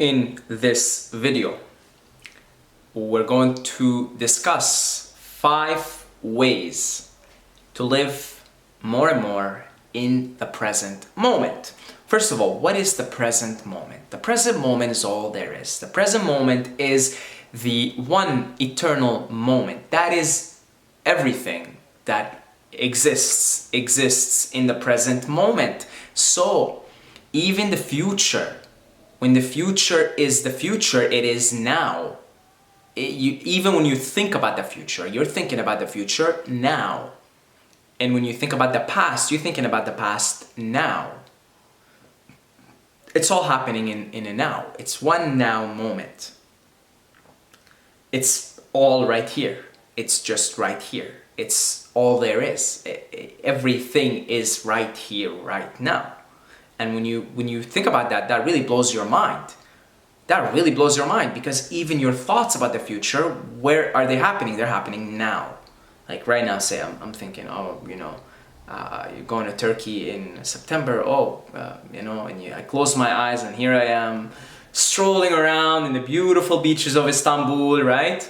In this video, we're going to discuss 5 ways to live more and more in the present moment. First of all, what is the present moment? The present moment is all there is. The present moment is the one eternal moment. That is everything that exists in the present moment. So, even the future, when the future is the future, it is now. Even when you think about the future, you're thinking about the future now. And when you think about the past, you're thinking about the past now. It's all happening in a now. It's one now moment. It's all right here. It's just right here. It's all there is. Everything is right here, right now. And when you think about that, that really blows your mind. That really blows your mind, because even your thoughts about the future, where are they happening? They're happening now. Like right now, say I'm thinking, you're going to Turkey in September. I close my eyes and here I am strolling around in the beautiful beaches of Istanbul, right?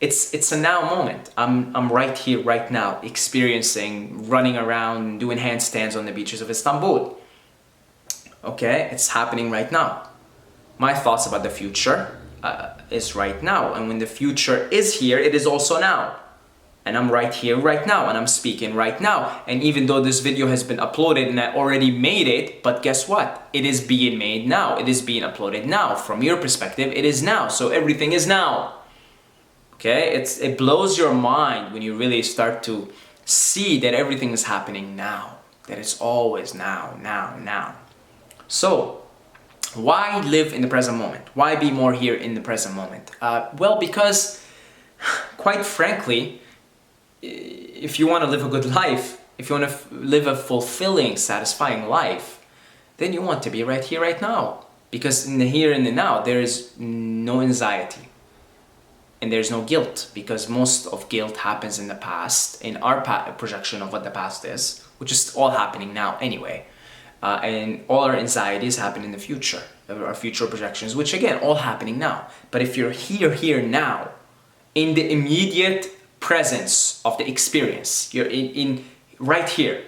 It's a now moment. I'm right here, right now, experiencing, running around, doing handstands on the beaches of Istanbul. Okay, it's happening right now. My thoughts about the future is right now, and when the future is here, it is also now. And I'm right here, right now, and I'm speaking right now. And even though this video has been uploaded and I already made it, but guess what? It is being made now. It is being uploaded now. From your perspective, it is now. So everything is now. Okay, it blows your mind when you really start to see that everything is happening now, that it's always now, now, now. So, why live in the present moment? Why be more here in the present moment? Well, because, quite frankly, if you want to live a good life, if you want to live a fulfilling, satisfying life, then you want to be right here, right now. Because in the here and the now, there is no anxiety. And there's no guilt, because most of guilt happens in the past, in our projection of what the past is, which is all happening now anyway. And all our anxieties happen in the future, our future projections, which again, all happening now. But if you're here now, in the immediate presence of the experience, you're in right here.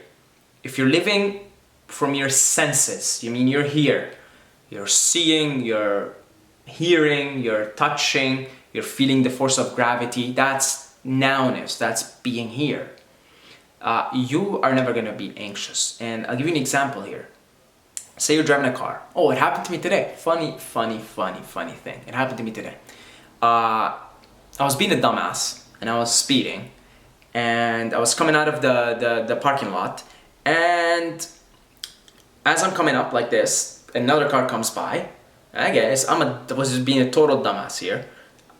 If you're living from your senses, you mean you're here, you're seeing, you're hearing, you're touching, you're feeling the force of gravity. That's nowness, that's being here. You are never going to be anxious. And I'll give you an example here. Say you're driving a car. Oh, it happened to me today. Funny thing. It happened to me today. I was being a dumbass and I was speeding, and I was coming out of the parking lot, and as I'm coming up like this, another car comes by. I guess I was just being a total dumbass here.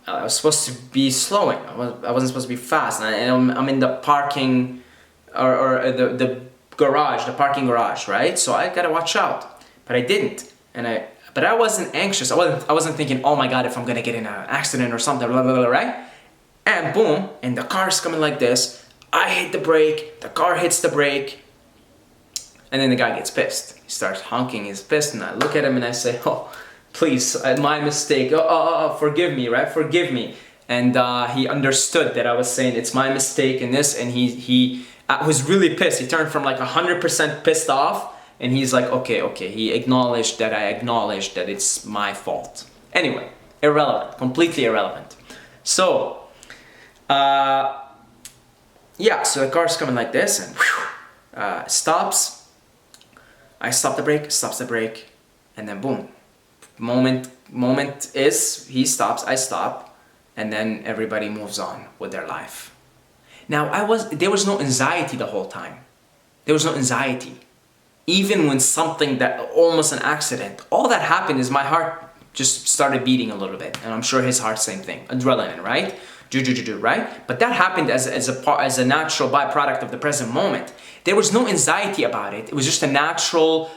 I was supposed to be slowing. I wasn't supposed to be fast, and I'm in the parking or the garage, the parking garage, right? So I gotta watch out, but I didn't, but I wasn't anxious. I wasn't thinking, oh my God, if I'm gonna get in an accident or something, blah blah blah, right? And boom, and the car's coming like this. I hit the brake, the car hits the brake, and then the guy gets pissed. He starts honking, he's pissed, and I look at him and I say, oh, please, my mistake. Forgive me, right? Forgive me. And he understood that I was saying it's my mistake and this, and he was really pissed. He turned from like 100% pissed off, and he's like, okay. He acknowledged that I acknowledged that it's my fault. Anyway, irrelevant, completely irrelevant. So, so the car's coming like this, and stops. I stop the brake, stops the brake, and then boom. Moment is, he stops, I stop, and then everybody moves on with their life. Now, there was no anxiety the whole time. There was no anxiety. Even when something that, almost an accident, all that happened is my heart just started beating a little bit. And I'm sure his heart, same thing. Adrenaline, right? Right? But that happened as a natural byproduct of the present moment. There was no anxiety about it. It was just a natural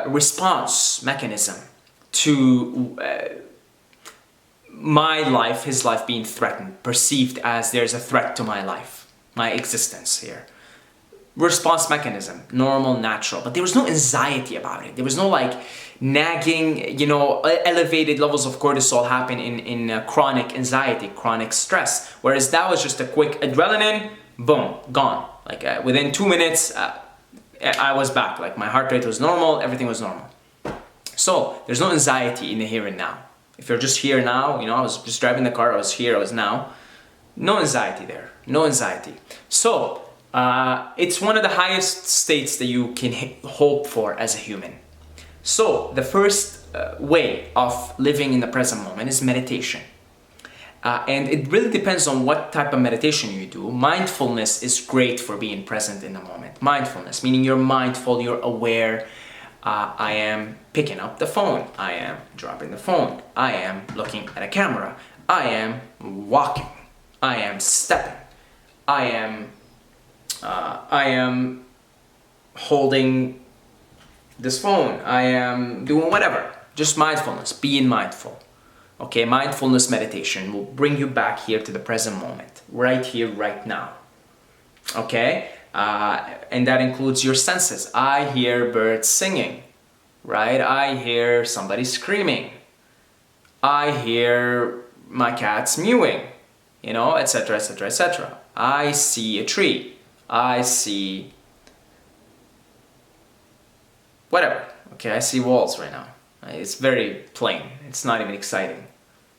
response mechanism to my life, his life being threatened, perceived as there's a threat to my life, my existence here. response mechanism, normal, natural, but there was no anxiety about it. There was no like nagging, elevated levels of cortisol happen in chronic anxiety, chronic stress. Whereas that was just a quick adrenaline, boom, gone. Like within 2 minutes, I was back. Like my heart rate was normal, everything was normal. So there's no anxiety in the here and now. If you're just here now, I was just driving the car, I was here, I was now. No anxiety there, no anxiety. So it's one of the highest states that you can hope for as a human. So the first way of living in the present moment is meditation. And it really depends on what type of meditation you do. Mindfulness is great for being present in the moment. Mindfulness, meaning you're mindful, you're aware. I am picking up the phone. I am dropping the phone. I am looking at a camera. I am walking. I am stepping. I am holding this phone. I am doing whatever. Just mindfulness, being mindful. Okay, mindfulness meditation will bring you back here to the present moment, right here, right now. Okay, and that includes your senses. I hear birds singing, right? I hear somebody screaming. I hear my cats mewing, etc., etc., etc. I see a tree. I see whatever. Okay, I see walls right now. It's very plain. It's not even exciting.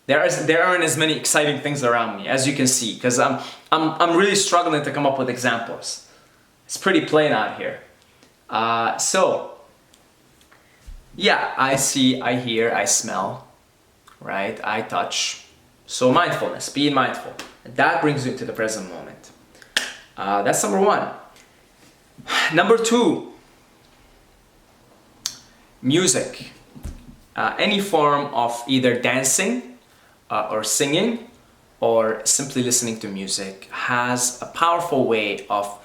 There aren't as many exciting things around me, as you can see, because I'm really struggling to come up with examples. It's pretty plain out here. So yeah, I see, I hear, I smell, right? I touch. So mindfulness, being mindful. That brings you to the present moment. That's number one. Number two, music. Any form of either dancing or singing or simply listening to music has a powerful way of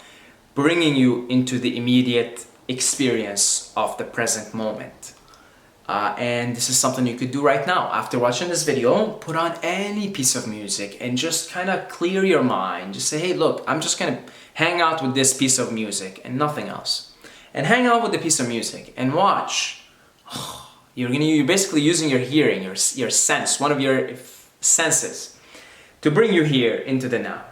bringing you into the immediate experience of the present moment. And this is something you could do right now. After watching this video, put on any piece of music and just kind of clear your mind. Just say, hey, look, I'm just going to hang out with this piece of music and nothing else. And hang out with the piece of music and watch. You're basically using your hearing, your sense, one of your senses, to bring you here into the now.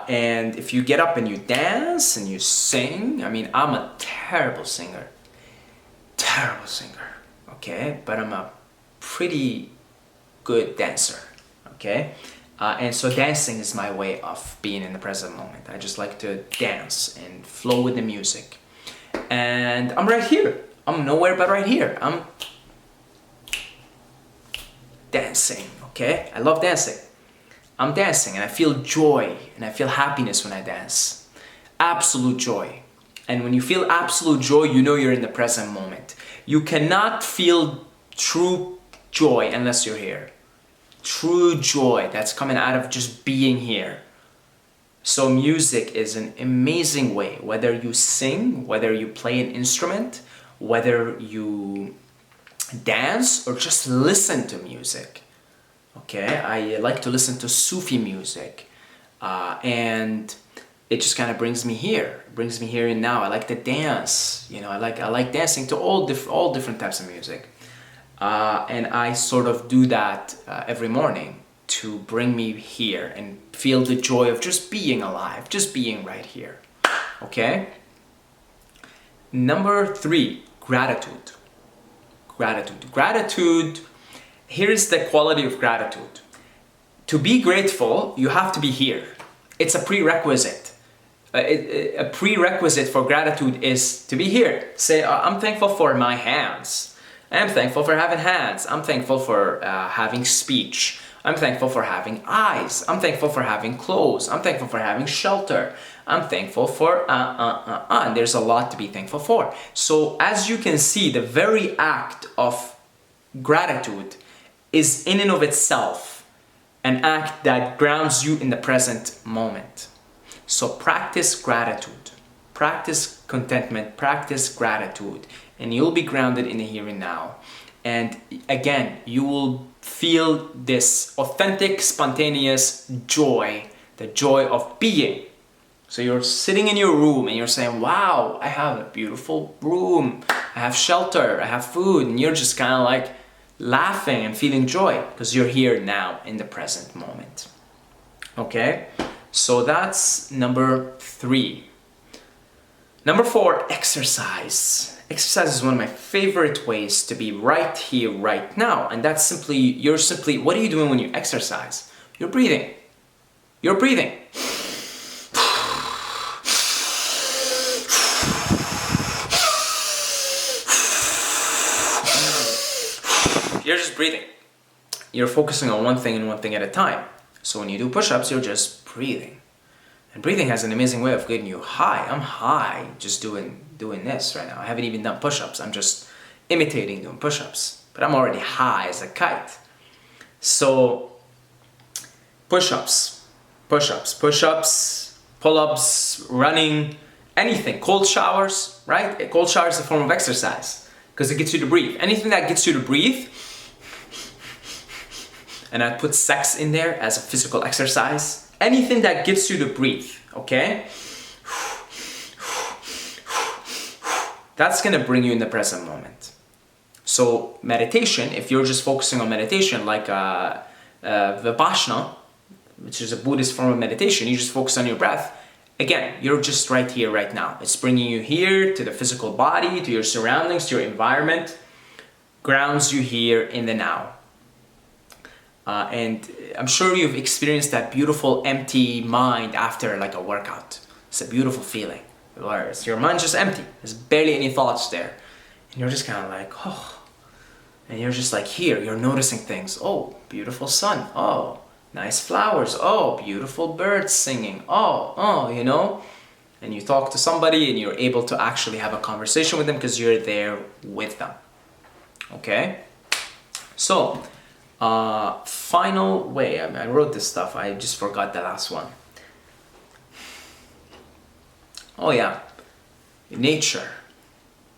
And if you get up and you dance and you sing, I'm a terrible singer, okay? But I'm a pretty good dancer, okay? And so dancing is my way of being in the present moment. I just like to dance and flow with the music. And I'm right here. I'm nowhere but right here. I'm dancing, okay? I love dancing. I'm dancing and I feel joy and I feel happiness when I dance. Absolute joy. And when you feel absolute joy, you know you're in the present moment. You cannot feel true joy unless you're here. True joy that's coming out of just being here. So music is an amazing way, whether you sing, whether you play an instrument, whether you dance or just listen to music. Okay, I like to listen to Sufi music, and it just kind of brings me here and now. I like to dance, I like dancing to all different types of music, and I sort of do that every morning to bring me here and feel the joy of just being alive, just being right here. Okay. Number three, gratitude. Gratitude. Here's the quality of gratitude. To be grateful, you have to be here. It's a prerequisite. A prerequisite for gratitude is to be here. Say, I'm thankful for my hands. I'm thankful for having hands. I'm thankful for having speech. I'm thankful for having eyes. I'm thankful for having clothes. I'm thankful for having shelter. I'm thankful for and there's a lot to be thankful for. So as you can see, the very act of gratitude is in and of itself an act that grounds you in the present moment. So practice gratitude, practice contentment, practice gratitude, and you'll be grounded in the here and now. And again, you will feel this authentic, spontaneous joy, the joy of being. So you're sitting in your room and you're saying, wow, I have a beautiful room, I have shelter, I have food, and you're just kind of like laughing and feeling joy because you're here now in the present moment. Okay? So that's number 3. Number 4, exercise. Exercise is one of my favorite ways to be right here, right now. And that's simply, what are you doing when you exercise? You're breathing. You're breathing. You're just breathing. You're focusing on one thing and one thing at a time. So when you do push-ups, you're just breathing. And breathing has an amazing way of getting you high. I'm high just doing this right now. I haven't even done push-ups. I'm just imitating doing push-ups. But I'm already high as a kite. So push-ups, pull-ups, running, anything. Cold showers, right? A cold shower is a form of exercise because it gets you to breathe. Anything that gets you to breathe, and I put sex in there as a physical exercise. Anything that gets you to breathe, okay? That's gonna bring you in the present moment. So meditation, if you're just focusing on meditation, like Vipassana, which is a Buddhist form of meditation, you just focus on your breath. Again, you're just right here, right now. It's bringing you here to the physical body, to your surroundings, to your environment, grounds you here in the now. And I'm sure you've experienced that beautiful empty mind after like a workout. It's a beautiful feeling. Where your mind's just empty. There's barely any thoughts there. And you're just kind of like, oh. And you're just like here, you're noticing things. Oh, beautiful sun. Oh, nice flowers. Oh, beautiful birds singing. Oh, you know. And you talk to somebody and you're able to actually have a conversation with them because you're there with them. Okay? So, final way, I wrote this stuff, I just forgot the last one. Oh yeah, nature.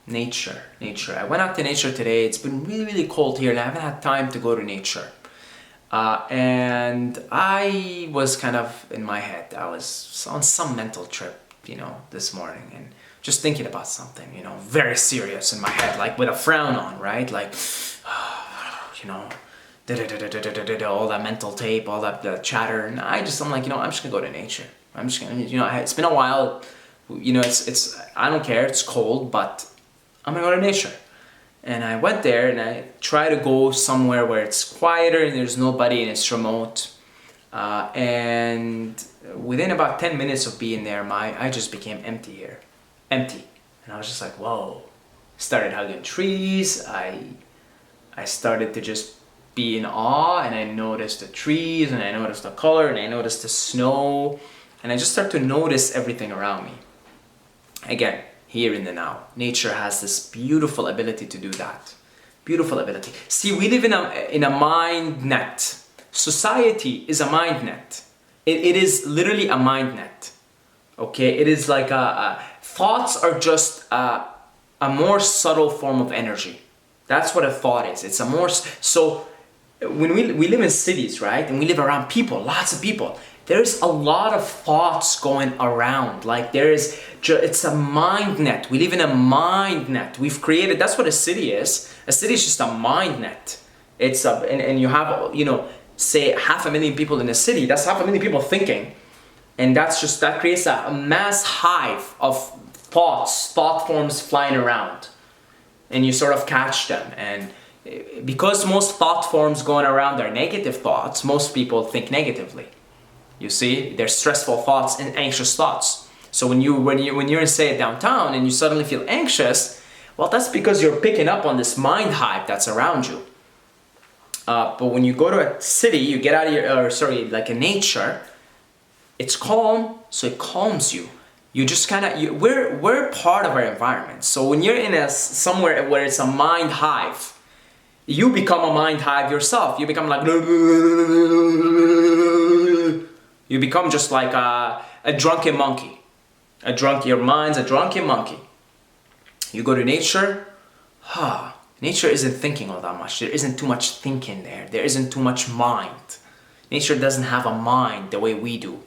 I went out to nature today. It's been really, really cold here and I haven't had time to go to nature. And I was kind of in my head, I was on some mental trip, this morning and just thinking about something, very serious in my head, like with a frown on, right? Like, all that mental tape, all that chatter, and I'm like, I'm just gonna go to nature. I'm just gonna, it's been a while, it's I don't care, it's cold, but I'm gonna go to nature. And I went there and I try to go somewhere where it's quieter and there's nobody and it's remote. And within about 10 minutes of being there, I just became empty here, empty. And I was just like, whoa. Started hugging trees. I started to just be in awe, and I noticed the trees, and I noticed the color, and I noticed the snow, and I just start to notice everything around me. Again, here in the now. Nature has this beautiful ability to do that. Beautiful ability. See, we live in a mind net. Society is a mind net. It is literally a mind net. Okay, it is like thoughts are just a more subtle form of energy. That's what a thought is. It's a more so. When we live in cities, right, and we live around people, lots of people, there's a lot of thoughts going around. Like it's a mind net. We live in a mind net. We've created, that's what a city is. A city is just a mind net. It's and you have, say 500,000 people in a city. That's 500,000 people thinking. And that creates a mass hive of thought forms flying around. And you sort of catch them. And because most thought forms going around are negative thoughts, most people think negatively. You see, they're stressful thoughts and anxious thoughts. So when you're in, say, downtown and you suddenly feel anxious, well, that's because you're picking up on this mind hive that's around you. But when you go to a city, you get out of like a nature, it's calm, so it calms you. You just we're part of our environment. So when you're in somewhere where it's a mind hive, you become a mind hive yourself. You become like, you become just like a drunken monkey. Your mind's a drunken monkey. You go to nature, nature isn't thinking all that much. There isn't too much thinking there. There isn't too much mind. Nature doesn't have a mind the way we do.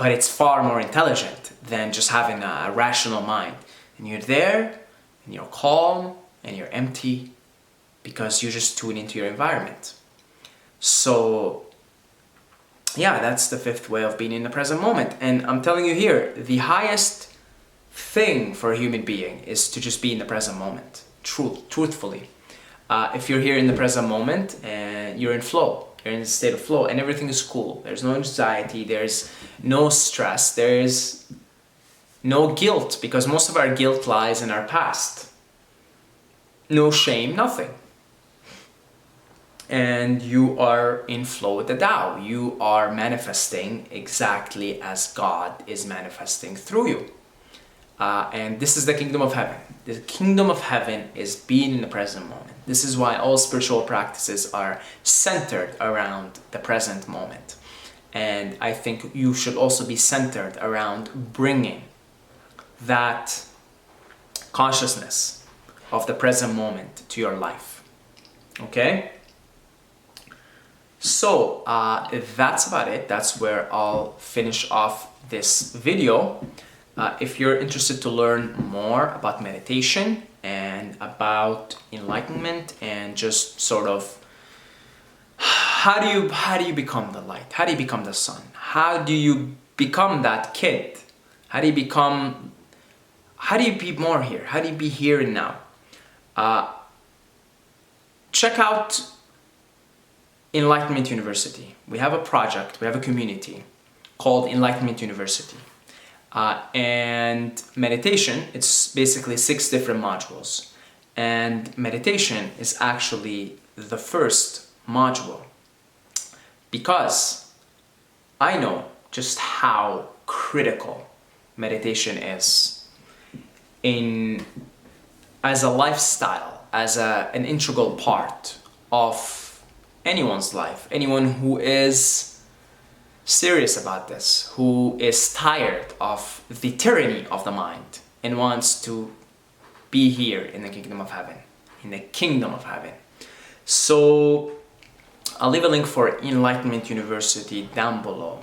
but it's far more intelligent than just having a rational mind. And you're there, and you're calm, and you're empty, because you just tune into your environment. So yeah, that's the fifth way of being in the present moment. And I'm telling you here, the highest thing for a human being is to just be in the present moment, truthfully. If you're here in the present moment and you're in flow, you're in a state of flow and everything is cool, there's no anxiety, there's no stress, there's no guilt, because most of our guilt lies in our past. No shame, nothing. And you are in flow with the Tao. You are manifesting exactly as God is manifesting through you. And this is the kingdom of heaven. The kingdom of heaven is being in the present moment. This is why all spiritual practices are centered around the present moment. And I think you should also be centered around bringing that consciousness of the present moment to your life. Okay? So that's about it. That's where I'll finish off this video. If you're interested to learn more about meditation and about enlightenment and just sort of how do you become the light? How do you become the sun? How do you become that kid? How do you be more here? How do you be here and now? Check out Enlightenment University. We have a project, we have a community called Enlightenment University. And meditation, it's basically 6 different modules. And meditation is actually the first module, because I know just how critical meditation is as a lifestyle, as an integral part of anyone's life, anyone who is serious about this, who is tired of the tyranny of the mind and wants to be here in the kingdom of heaven, So I'll leave a link for Enlightenment University down below.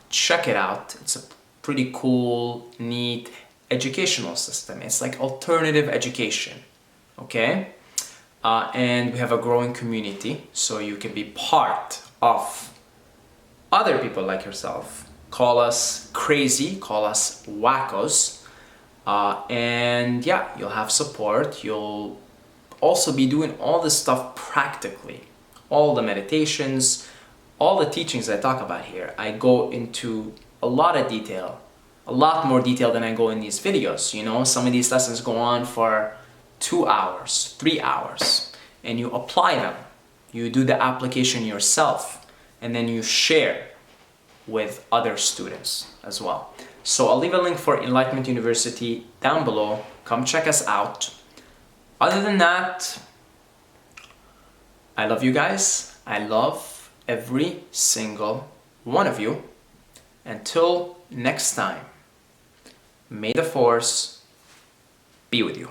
Check it out. It's a pretty cool, neat educational system. It's like alternative education, okay? And we have a growing community, so you can be part of other people like yourself. Call us crazy, call us wackos, and yeah, you'll have support. You'll also be doing all this stuff practically. All the meditations, all the teachings I talk about here, I go into a lot of detail, a lot more detail than I go in these videos. You know, some of these lessons go on for 2 hours, 3 hours, and you apply them. You do the application yourself, and then you share with other students as well. So I'll leave a link for Enlightenment University down below. Come check us out. Other than that, I love you guys. I love every single one of you. Until next time, may the force be with you.